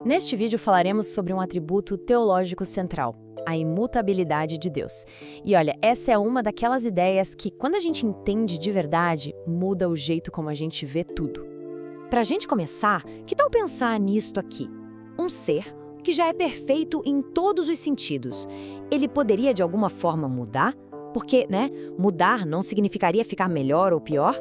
Neste vídeo falaremos sobre um atributo teológico central, a imutabilidade de Deus. E olha, essa é uma daquelas ideias que, quando a gente entende de verdade, muda o jeito como a gente vê tudo. Para a gente começar, que tal pensar nisto aqui? Um ser que já é perfeito em todos os sentidos. Ele poderia de alguma forma mudar? Porque, mudar não significaria ficar melhor ou pior?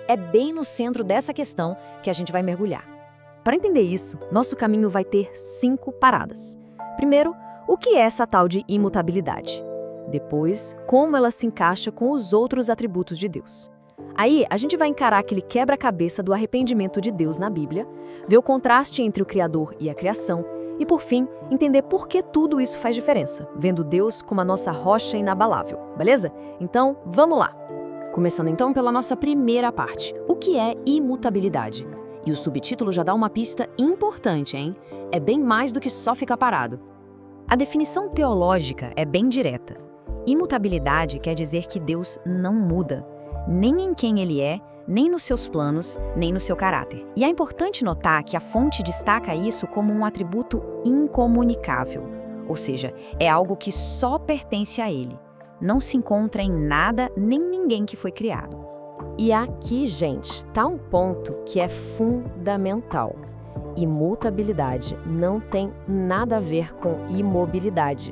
É bem no centro dessa questão que a gente vai mergulhar. Para entender isso, nosso caminho vai ter 5 paradas. Primeiro, o que é essa tal de imutabilidade? Depois, como ela se encaixa com os outros atributos de Deus. Aí, a gente vai encarar aquele quebra-cabeça do arrependimento de Deus na Bíblia, ver o contraste entre o Criador e a criação e, por fim, entender por que tudo isso faz diferença, vendo Deus como a nossa rocha inabalável, beleza? Então, vamos lá! Começando então pela nossa primeira parte, o que é imutabilidade? E o subtítulo já dá uma pista importante, hein? É bem mais do que só ficar parado. A definição teológica é bem direta. Imutabilidade quer dizer que Deus não muda, nem em quem Ele é, nem nos seus planos, nem no seu caráter. E é importante notar que a fonte destaca isso como um atributo incomunicável, ou seja, é algo que só pertence a Ele. Não se encontra em nada nem ninguém que foi criado. E aqui, gente, está um ponto que é fundamental. Imutabilidade não tem nada a ver com imobilidade.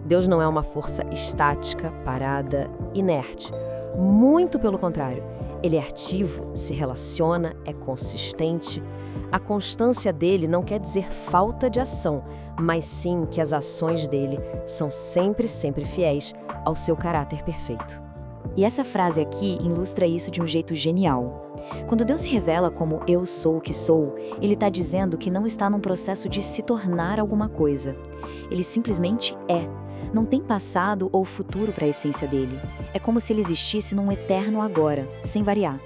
Deus não é uma força estática, parada, inerte. Muito pelo contrário. Ele é ativo, se relaciona, é consistente. A constância dele não quer dizer falta de ação, mas sim que as ações dele são sempre fiéis ao seu caráter perfeito. E essa frase aqui ilustra isso de um jeito genial. Quando Deus se revela como eu sou o que sou, Ele está dizendo que não está num processo de se tornar alguma coisa. Ele simplesmente é. Não tem passado ou futuro para a essência dele. É como se ele existisse num eterno agora, sem variar.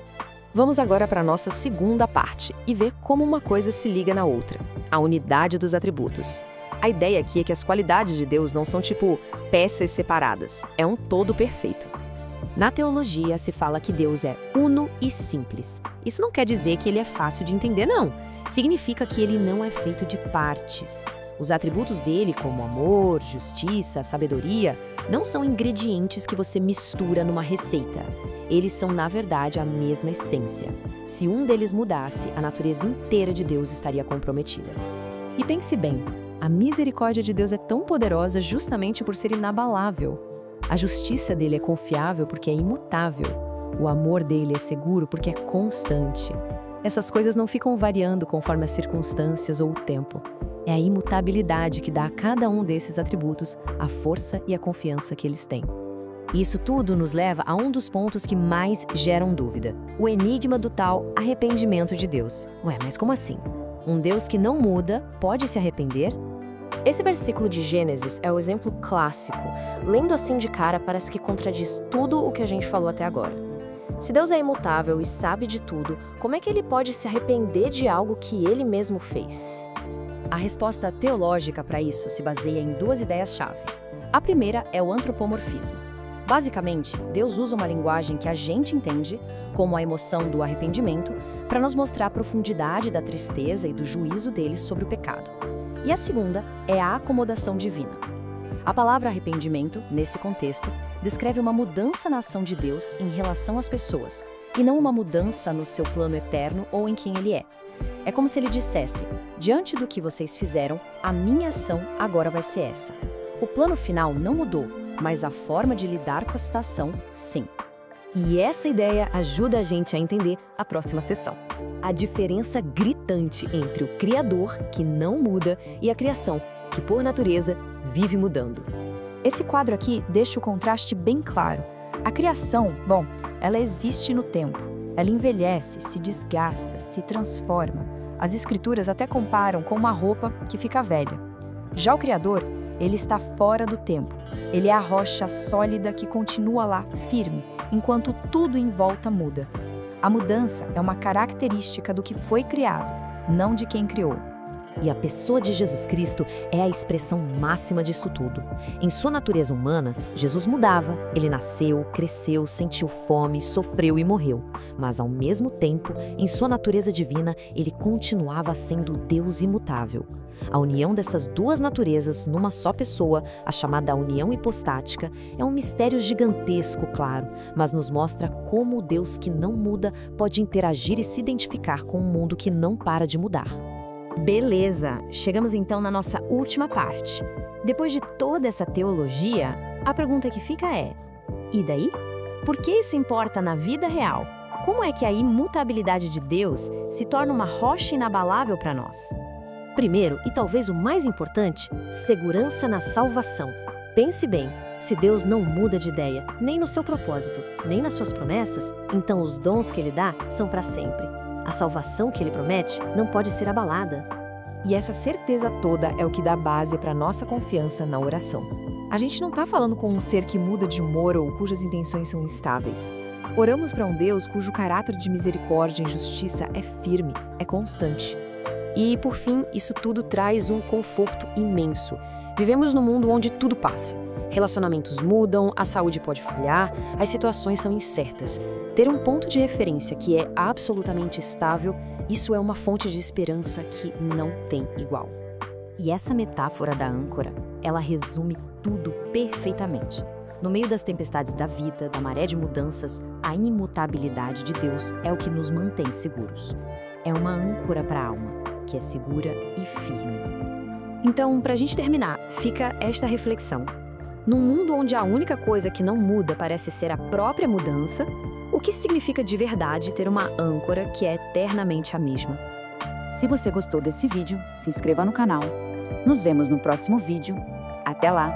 Vamos agora para a nossa segunda parte e ver como uma coisa se liga na outra. A unidade dos atributos. A ideia aqui é que as qualidades de Deus não são tipo peças separadas. É um todo perfeito. Na teologia, se fala que Deus é uno e simples. Isso não quer dizer que ele é fácil de entender, não. Significa que ele não é feito de partes. Os atributos dele, como amor, justiça, sabedoria, não são ingredientes que você mistura numa receita. Eles são, na verdade, a mesma essência. Se um deles mudasse, a natureza inteira de Deus estaria comprometida. E pense bem, a misericórdia de Deus é tão poderosa justamente por ser inabalável. A justiça dele é confiável porque é imutável. O amor dele é seguro porque é constante. Essas coisas não ficam variando conforme as circunstâncias ou o tempo. É a imutabilidade que dá a cada um desses atributos a força e a confiança que eles têm. Isso tudo nos leva a um dos pontos que mais geram dúvida: o enigma do tal arrependimento de Deus. Ué, mas como assim? Um Deus que não muda pode se arrepender? Esse versículo de Gênesis é o exemplo clássico. Lendo assim de cara, parece que contradiz tudo o que a gente falou até agora. Se Deus é imutável e sabe de tudo, como é que ele pode se arrepender de algo que ele mesmo fez? A resposta teológica para isso se baseia em 2 ideias-chave. A primeira é o antropomorfismo. Basicamente, Deus usa uma linguagem que a gente entende, como a emoção do arrependimento, para nos mostrar a profundidade da tristeza e do juízo dele sobre o pecado. E a segunda é a acomodação divina. A palavra arrependimento, nesse contexto, descreve uma mudança na ação de Deus em relação às pessoas, e não uma mudança no seu plano eterno ou em quem ele é. É como se ele dissesse: diante do que vocês fizeram, a minha ação agora vai ser essa. O plano final não mudou, mas a forma de lidar com a situação, sim. E essa ideia ajuda a gente a entender a próxima sessão. A diferença gritante entre o Criador, que não muda, e a criação, que por natureza vive mudando. Esse quadro aqui deixa o contraste bem claro. A criação, ela existe no tempo. Ela envelhece, se desgasta, se transforma. As escrituras até comparam com uma roupa que fica velha. Já o Criador, ele está fora do tempo. Ele é a rocha sólida que continua lá, firme, enquanto tudo em volta muda. A mudança é uma característica do que foi criado, não de quem criou. E a pessoa de Jesus Cristo é a expressão máxima disso tudo. Em sua natureza humana, Jesus mudava. Ele nasceu, cresceu, sentiu fome, sofreu e morreu. Mas, ao mesmo tempo, em sua natureza divina, ele continuava sendo Deus imutável. A união dessas duas naturezas numa só pessoa, a chamada união hipostática, é um mistério gigantesco, claro, mas nos mostra como o Deus que não muda pode interagir e se identificar com um mundo que não para de mudar. Beleza, chegamos então na nossa última parte. Depois de toda essa teologia, a pergunta que fica é: e daí? Por que isso importa na vida real? Como é que a imutabilidade de Deus se torna uma rocha inabalável para nós? Primeiro, e talvez o mais importante, segurança na salvação. Pense bem, se Deus não muda de ideia, nem no seu propósito, nem nas suas promessas, então os dons que Ele dá são para sempre. A salvação que Ele promete não pode ser abalada. E essa certeza toda é o que dá base para nossa confiança na oração. A gente não está falando com um ser que muda de humor ou cujas intenções são instáveis. Oramos para um Deus cujo caráter de misericórdia e justiça é firme, é constante. E, por fim, isso tudo traz um conforto imenso. Vivemos num mundo onde tudo passa. Relacionamentos mudam, a saúde pode falhar, as situações são incertas. Ter um ponto de referência que é absolutamente estável, isso é uma fonte de esperança que não tem igual. E essa metáfora da âncora, ela resume tudo perfeitamente. No meio das tempestades da vida, da maré de mudanças, a imutabilidade de Deus é o que nos mantém seguros. É uma âncora para a alma, que é segura e firme. Então, para a gente terminar, fica esta reflexão. Num mundo onde a única coisa que não muda parece ser a própria mudança, o que significa de verdade ter uma âncora que é eternamente a mesma? Se você gostou desse vídeo, se inscreva no canal. Nos vemos no próximo vídeo. Até lá!